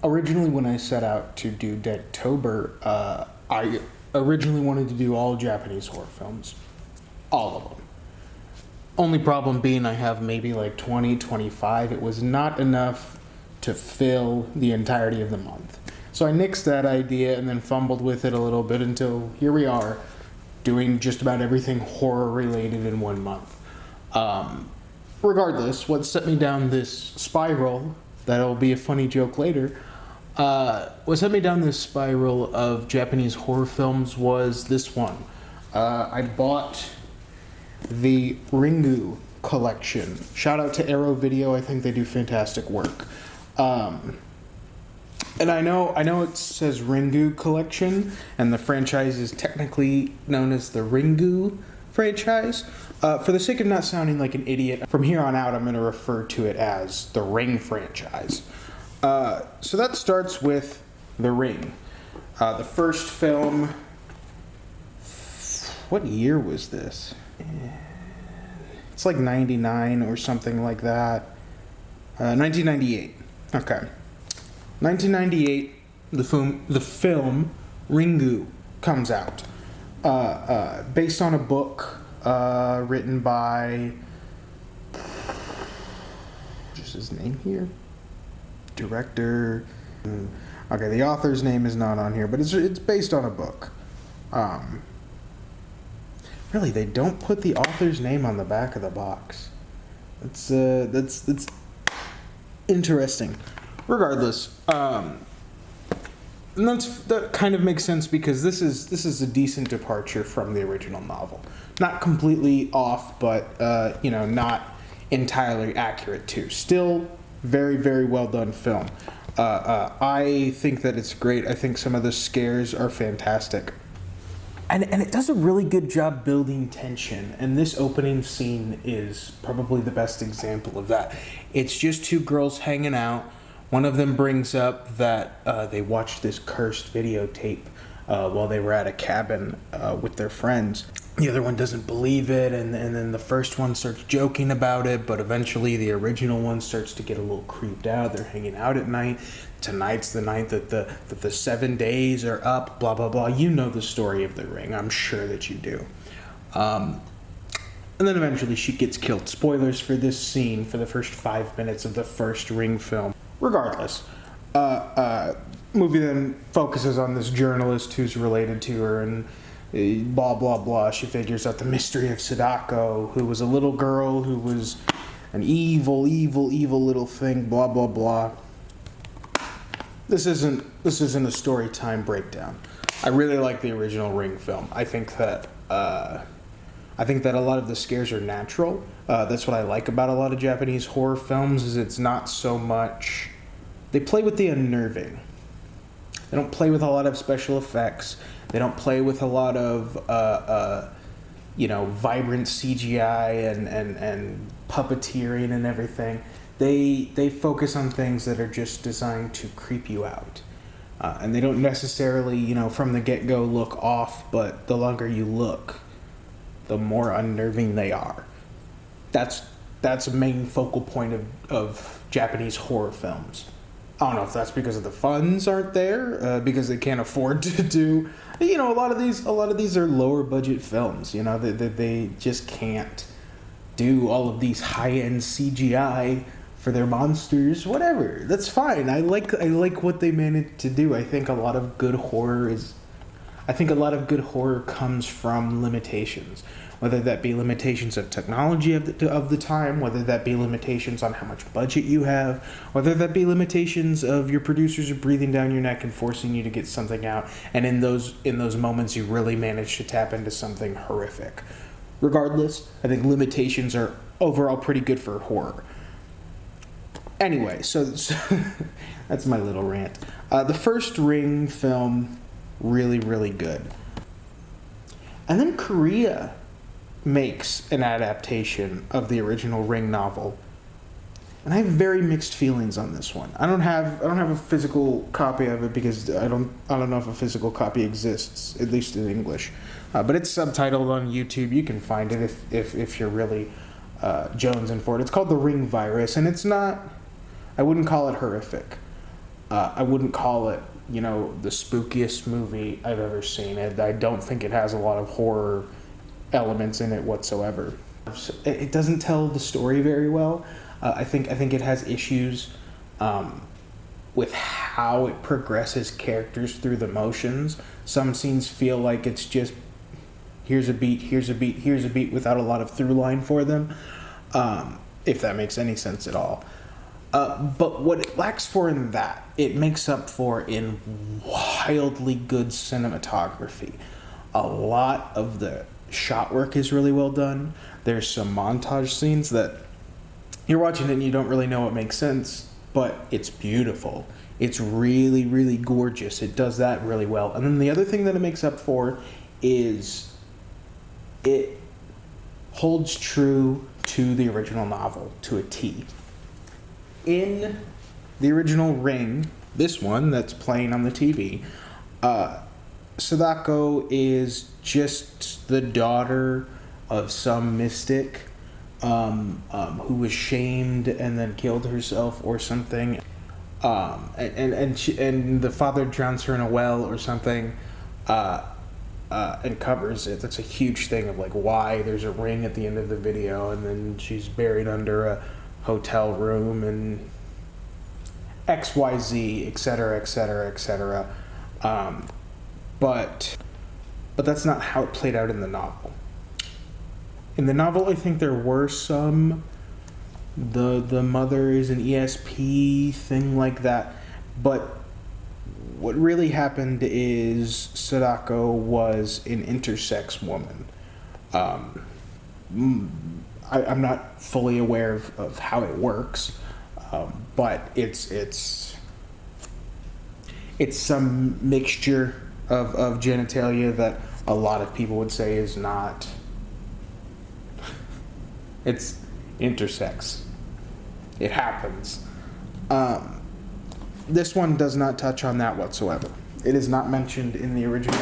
Originally, when I set out to do Danktober, I originally wanted to do all Japanese horror films. All of them. Only problem being I have maybe like 20, 25. It was not enough to fill the entirety of the month. So I nixed that idea and then fumbled with it a little bit until here we are, doing just about everything horror related in 1 month. Regardless, what set me down this spiral, that'll be a funny joke later, what set me down this spiral of Japanese horror films was this one. I bought the Ringu collection. Shout out to Arrow Video, I think they do fantastic work. And I know it says Ringu collection, and the franchise is technically known as the Ringu franchise. For the sake of not sounding like an idiot, from here on out I'm going to refer to it as the Ring franchise. So that starts with The Ring. The first film, what year was this? It's like 99 or something like that. 1998. Okay. 1998, the film Ringu comes out. Based on a book written by, just his name here? Director. Okay, the author's name is not on here, but it's based on a book. Really, they don't put the author's name on the back of the box. That's interesting. Regardless, and that kind of makes sense because this is a decent departure from the original novel. Not completely off, but not entirely accurate too. Still, very, very well done film. I think that it's great. I think some of the scares are fantastic. And it does a really good job building tension, and this opening scene is probably the best example of that. It's just two girls hanging out. One of them brings up that they watched this cursed videotape while they were at a cabin with their friends. The other one doesn't believe it, and then the first one starts joking about it, but eventually the original one starts to get a little creeped out. They're hanging out at night. Tonight's the night that the 7 days are up, blah, blah, blah. You know the story of The Ring. I'm sure that you do. And then eventually she gets killed. Spoilers for this scene for the first 5 minutes of the first Ring film. Regardless, movie then focuses on this journalist who's related to her and blah, blah, blah. She figures out the mystery of Sadako, who was a little girl who was an evil, evil, evil little thing, blah, blah, blah. This isn't a story time breakdown. I really like the original Ring film. I think that a lot of the scares are natural. That's what I like about a lot of Japanese horror films, is it's not so much. They play with the unnerving. They don't play with a lot of special effects. They don't play with a lot of vibrant CGI and puppeteering and everything. They focus on things that are just designed to creep you out. And they don't necessarily, from the get-go look off, but the longer you look, the more unnerving they are. That's a main focal point of Japanese horror films. I don't know if that's because of the funds aren't there, because they can't afford to do. A lot of these are lower budget films. They just can't do all of these high-end CGI for their monsters. Whatever, that's fine. I like what they managed to do. I think a lot of good horror comes from limitations. Whether that be limitations of technology of the time, whether that be limitations on how much budget you have, whether that be limitations of your producers are breathing down your neck and forcing you to get something out, and in those moments you really manage to tap into something horrific. Regardless, I think limitations are overall pretty good for horror. Anyway, so that's my little rant. The first Ring film, really, really good. And then Korea makes an adaptation of the original Ring novel, and I have very mixed feelings on this one. I don't have a physical copy of it because I don't know if a physical copy exists, at least in English, but it's subtitled on YouTube. You can find it if you're really jonesing for it. It's called The Ring Virus, and it's not. I wouldn't call it horrific. I wouldn't call it, the spookiest movie I've ever seen. I don't think it has a lot of horror elements in it whatsoever. It doesn't tell the story very well. I think it has issues with how it progresses characters through the motions. Some scenes feel like it's just here's a beat, here's a beat, here's a beat without a lot of through line for them, if that makes any sense at all. But what it lacks for in that, it makes up for in wildly good cinematography. A lot of the shot work is really well done. There's some montage scenes that you're watching it and you don't really know what makes sense, but it's beautiful. It's really, really gorgeous. It does that really well. And then the other thing that it makes up for is it holds true to the original novel to a T. In the original Ring, this one that's playing on the TV, Sadako is just the daughter of some mystic who was shamed and then killed herself or something, and the father drowns her in a well or something, and covers it. That's a huge thing of like why there's a ring at the end of the video, and then she's buried under a hotel room and XYZ, etc., etc., etc. But that's not how it played out in the novel. In the novel, I think there were some the mother is an ESP thing like that, but what really happened is Sadako was an intersex woman. I'm not fully aware of how it works, but it's some mixture of genitalia that a lot of people would say is not. It's intersex. It happens. This one does not touch on that whatsoever. It is not mentioned in the original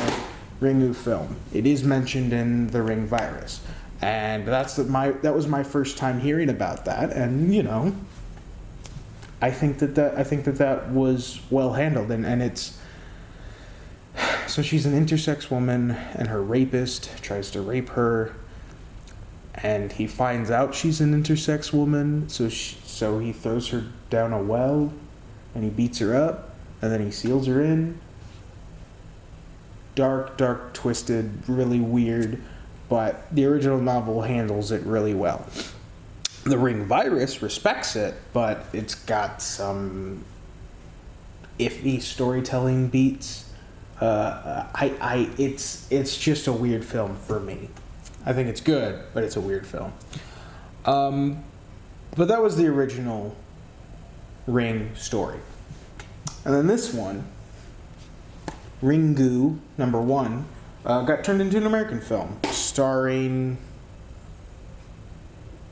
Ringu film. It is mentioned in the Ring virus. And that was my first time hearing about that, and I think that was well handled, and it's so she's an intersex woman, and her rapist tries to rape her, and he finds out she's an intersex woman, so he throws her down a well, and he beats her up, and then he seals her in. Dark, twisted, really weird. But the original novel handles it really well. The Ring virus respects it, but it's got some iffy storytelling beats. It's just a weird film for me. I think it's good, but it's a weird film. But that was the original Ring story. And then this one, Ringu #1, got turned into an American film starring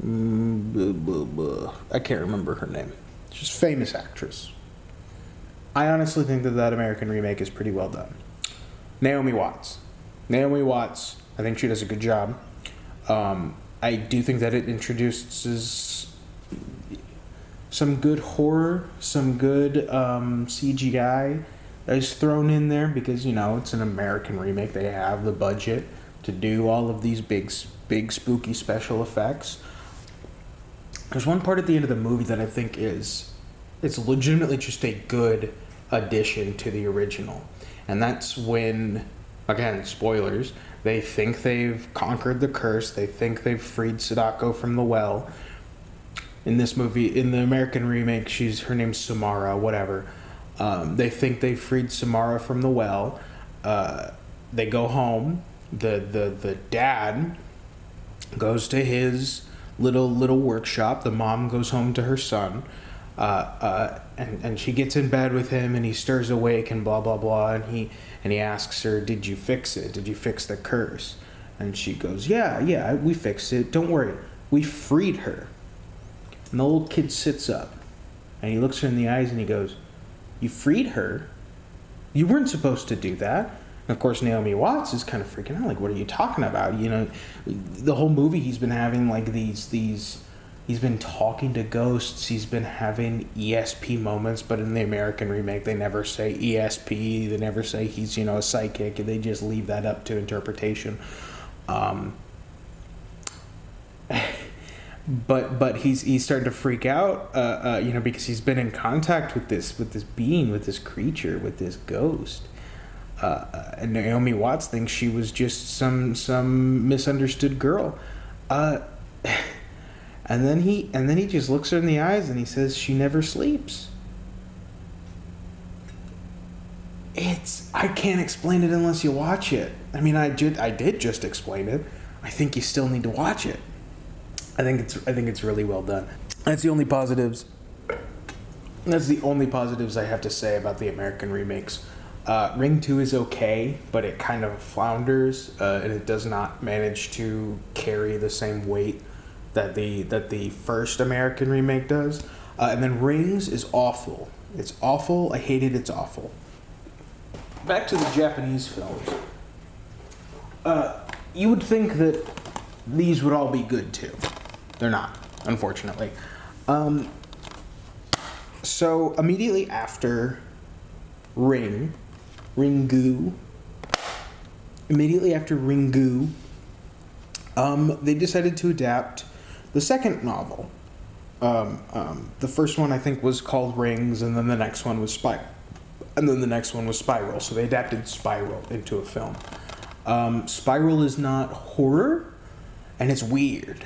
I can't remember her name. She's a famous actress. I honestly think that American remake is pretty well done. Naomi Watts, I think she does a good job. I do think that it introduces some good horror, some good CGI is thrown in there because, it's an American remake. They have the budget to do all of these big spooky special effects. There's one part at the end of the movie that I think it's legitimately just a good addition to the original. And that's when, again, spoilers, they think they've conquered the curse. They think they've freed Sadako from the well. In this movie, in the American remake, her name's Samara, whatever. They think they freed Samara from the well. They go home. The dad goes to his little workshop. The mom goes home to her son. And she gets in bed with him, and he stirs awake and blah blah blah. And he asks her, "Did you fix it? Did you fix the curse?" And she goes, "Yeah, we fixed it. Don't worry, we freed her." And the old kid sits up, and he looks her in the eyes, and he goes, "You freed her? You weren't supposed to do that." And of course, Naomi Watts is kind of freaking out, like, "What are you talking about?" The whole movie he's been having like these He's been talking to ghosts. He's been having ESP moments, but in the American remake, they never say ESP. They never say he's, a psychic. They just leave that up to interpretation. But he's starting to freak out, because he's been in contact with this being, with this creature, with this ghost. And Naomi Watts thinks she was just some misunderstood girl. And then he just looks her in the eyes and he says she never sleeps. I can't explain it unless you watch it. I mean, I did just explain it. I think you still need to watch it. I think it's really well done. That's the only positives I have to say about the American remakes. Ring 2 is okay, but it kind of flounders, and it does not manage to carry the same weight that the first American remake does. And then Rings is awful. It's awful. I hate it. It's awful. Back to the Japanese films. You would think that these would all be good too. They're not, unfortunately. So immediately after Ringu, they decided to adapt the second novel. The first one I think was called Rings, and then the next one was Spiral. So they adapted Spiral into a film. Spiral is not horror, and it's weird.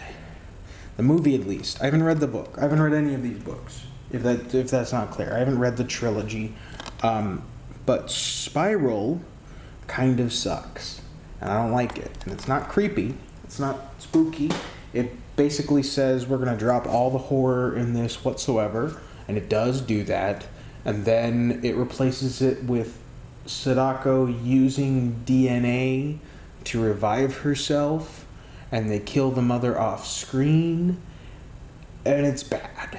The movie, at least. I haven't read the book. I haven't read any of these books, if that's not clear. I haven't read the trilogy. But Spiral kind of sucks, and I don't like it. And it's not creepy. It's not spooky. It basically says we're going to drop all the horror in this whatsoever, and it does do that. And then it replaces it with Sadako using DNA to revive herself, and they kill the mother off screen, and it's bad.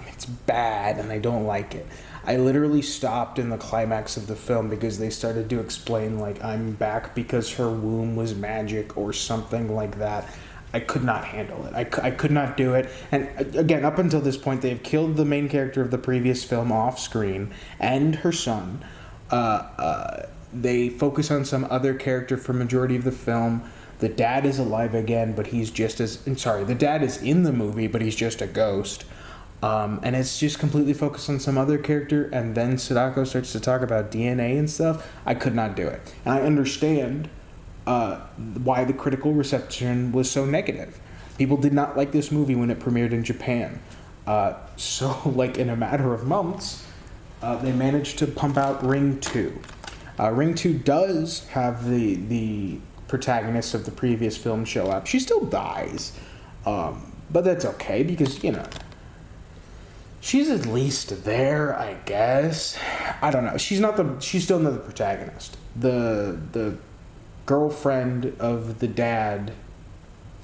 It's bad, and I don't like it. I literally stopped in the climax of the film because they started to explain, like, I'm back because her womb was magic or something like that. I could not handle it. I could not do it. And again, up until this point, they've killed the main character of the previous film off screen and her son. They focus on some other character for majority of the film. The dad is alive again, but he's just the dad is in the movie, but he's just a ghost. And it's just completely focused on some other character, and then Sadako starts to talk about DNA and stuff. I could not do it. And I understand why the critical reception was so negative. People did not like this movie when it premiered in Japan. So, like, in a matter of months, they managed to pump out Ring 2. Ring 2 does have the protagonist of the previous film show up. She still dies. But that's okay, because, she's at least there, I guess. I don't know. She's still not the protagonist. The girlfriend of the dad,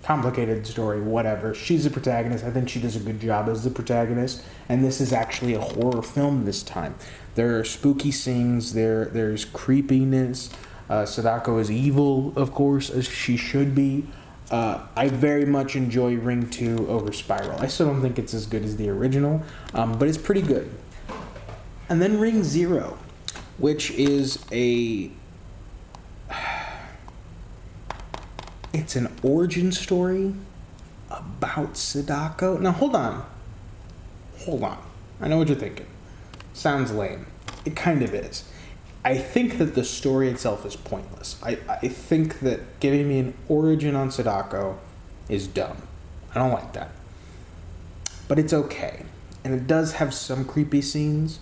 complicated story, whatever. She's the protagonist. I think she does a good job as the protagonist. And this is actually a horror film this time. There are spooky scenes. There's creepiness. Sadako is evil, of course, as she should be. I very much enjoy Ring 2 over Spiral. I still don't think it's as good as the original, but it's pretty good. And then Ring 0, which is it's an origin story about Sadako. Now, hold on. I know what you're thinking. Sounds lame. It kind of is. I think that the story itself is pointless. I think that giving me an origin on Sadako is dumb. I don't like that. But it's okay. And it does have some creepy scenes.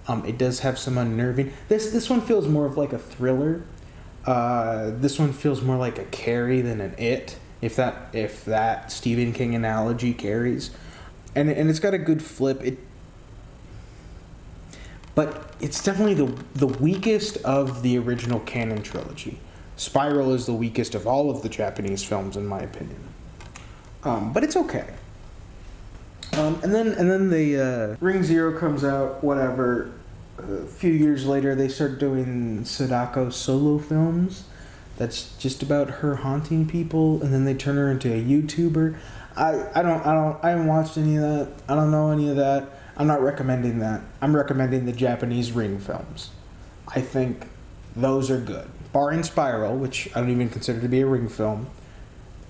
It does have some unnerving. This one feels more of like a thriller. This one feels more like a Carrie than an It, if that Stephen King analogy carries. And it's got a good flip. But it's definitely the weakest of the original canon trilogy. Spiral is the weakest of all of the Japanese films, in my opinion. But it's okay. And then the Ring 0 comes out, whatever. A few years later, they start doing Sadako solo films. That's just about her haunting people, and then they turn her into a YouTuber. I haven't watched any of that. I don't know any of that. I'm not recommending that. I'm recommending the Japanese Ring films. I think those are good. Barring Spiral, which I don't even consider to be a Ring film.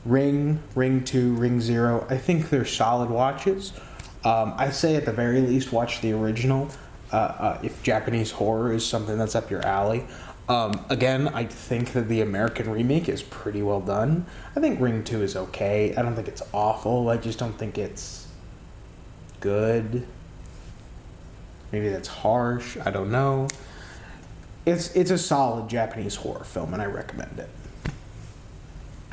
Ring, Ring 2, Ring 0, I think they're solid watches. I say at the very least watch the original if Japanese horror is something that's up your alley. Again, I think that the American remake is pretty well done. I think Ring 2 is okay. I don't think it's awful. I just don't think it's good. Maybe that's harsh. I don't know. It's a solid Japanese horror film, and I recommend it.